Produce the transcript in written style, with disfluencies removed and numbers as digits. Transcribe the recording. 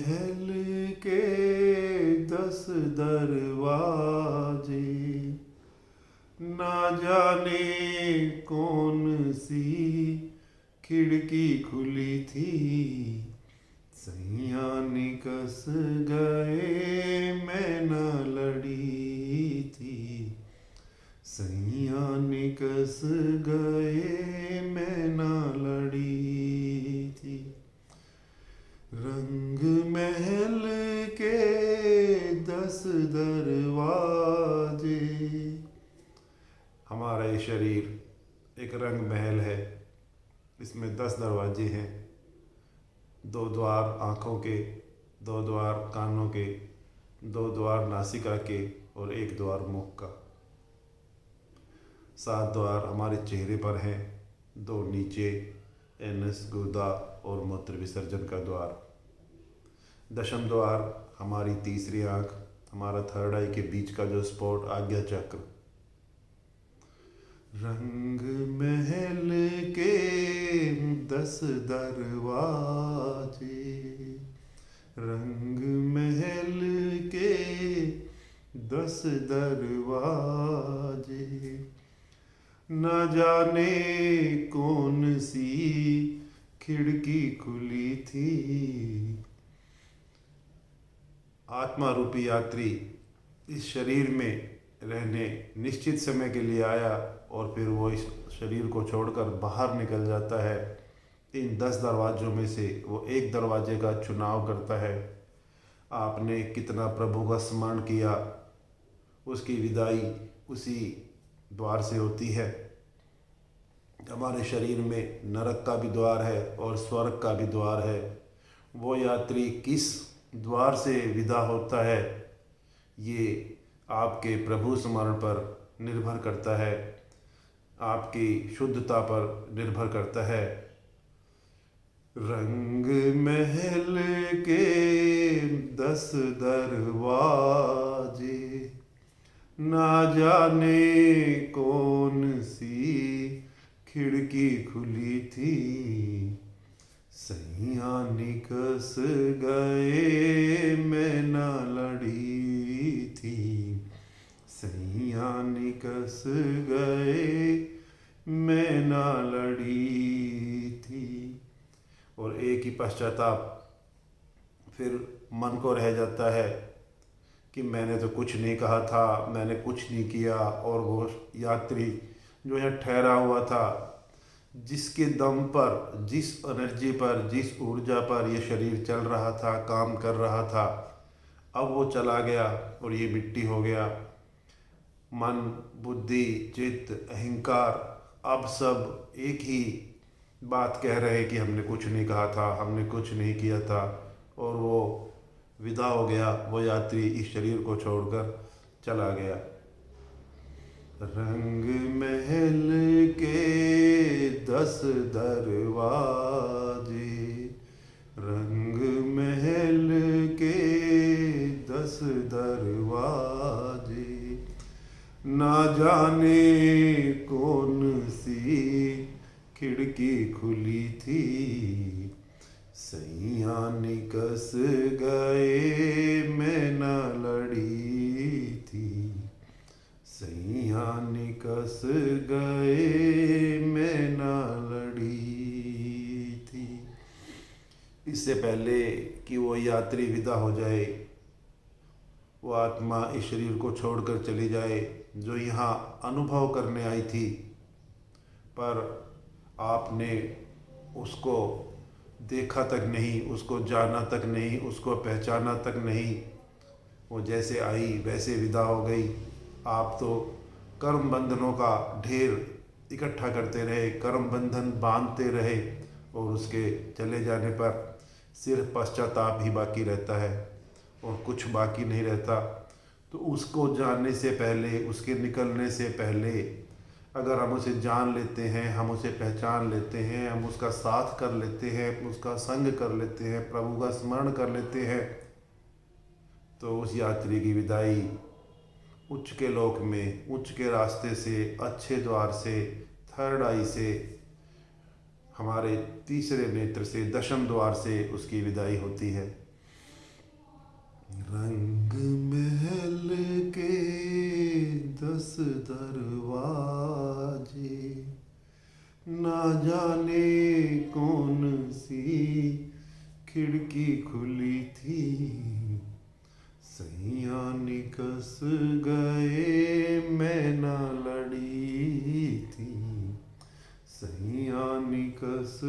महल के 10 दरवाजे, ना जाने कौन सी खिड़की खुली थी। सैया निकस गए मैं न लड़ी थी। सैया निकस गए मैं न लड़ी थी। रंग महल के 10 दरवाजे। हमारा ये शरीर एक रंग महल है। इसमें 10 दरवाजे हैं। 2 द्वार आँखों के, 2 द्वार कानों के, 2 द्वार नासिका के और 1 द्वार मुख का। 7 द्वार हमारे चेहरे पर हैं। 2 नीचे, एनस, गुर्दा और मूत्र विसर्जन का द्वार। 10वें द्वार हमारी तीसरी आँख, हमारा थर्ड आई के बीच का जो स्पॉट, आज्ञा चक्र। रंग महल के 10 दरवाजे, रंग महल के 10 दरवाजे, न जाने कौन सी खिड़की खुली थी। आत्मा रूपी यात्री इस शरीर में रहने निश्चित समय के लिए आया और फिर वो इस शरीर को छोड़कर बाहर निकल जाता है। इन 10 दरवाज़ों में से वो एक दरवाजे का चुनाव करता है। आपने कितना प्रभु का स्मरण किया, उसकी विदाई उसी द्वार से होती है। हमारे शरीर में नरक का भी द्वार है और स्वर्ग का भी द्वार है। वो यात्री किस द्वार से विदा होता है, ये आपके प्रभु स्मरण पर निर्भर करता है, आपकी शुद्धता पर निर्भर करता है। रंग महल के 10 दरवाजे, ना जाने कौन सी खिड़की खुली थी। सैया निकस गए मैं न लड़ी थी। सैया निकस गए मैं न लड़ी थी। और एक ही पश्चाताप फिर मन को रह जाता है कि मैंने तो कुछ नहीं कहा था, मैंने कुछ नहीं किया। और वो यात्री जो है ठहरा हुआ था, जिसके दम पर, जिस एनर्जी पर, जिस ऊर्जा पर ये शरीर चल रहा था, काम कर रहा था, अब वो चला गया और ये मिट्टी हो गया। मन, बुद्धि, चित्त, अहंकार अब सब एक ही बात कह रहे हैं कि हमने कुछ नहीं कहा था, हमने कुछ नहीं किया था। और वो विदा हो गया, वो यात्री इस शरीर को छोड़कर चला गया। रंग महल के 10 दरवाजे, रंग महल के 10 दरवाजे, ना जाने कौन सी खिड़की खुली थी। सैया निकस गए मैं न लड़ी थी। सैया निकस गए मैं न लड़ी थी। इससे पहले कि वो यात्री विदा हो जाए, वो आत्मा इस शरीर को छोड़कर चली जाए जो यहाँ अनुभव करने आई थी, पर आपने उसको देखा तक नहीं, उसको जाना तक नहीं, उसको पहचाना तक नहीं। वो जैसे आई वैसे विदा हो गई। आप तो कर्म बंधनों का ढेर इकट्ठा करते रहे, कर्म बंधन बांधते रहे, और उसके चले जाने पर सिर्फ पश्चाताप ही बाकी रहता है और कुछ बाकी नहीं रहता। तो उसको जानने से पहले, उसके निकलने से पहले अगर हम उसे जान लेते हैं, हम उसे पहचान लेते हैं, हम उसका साथ कर लेते हैं, उसका संग कर लेते हैं, प्रभु का स्मरण कर लेते हैं, तो उस यात्री की विदाई उच्च के लोक में, उच्च के रास्ते से, अच्छे द्वार से, थर्ड आई से, हमारे तीसरे नेत्र से, 10वें द्वार से उसकी विदाई होती है। रंग महल के 10 दरवाजे, ना जाने कौन सी खिड़की खुली थी, सैया निकस गए मैं ना लड़ी थी, सैया निकस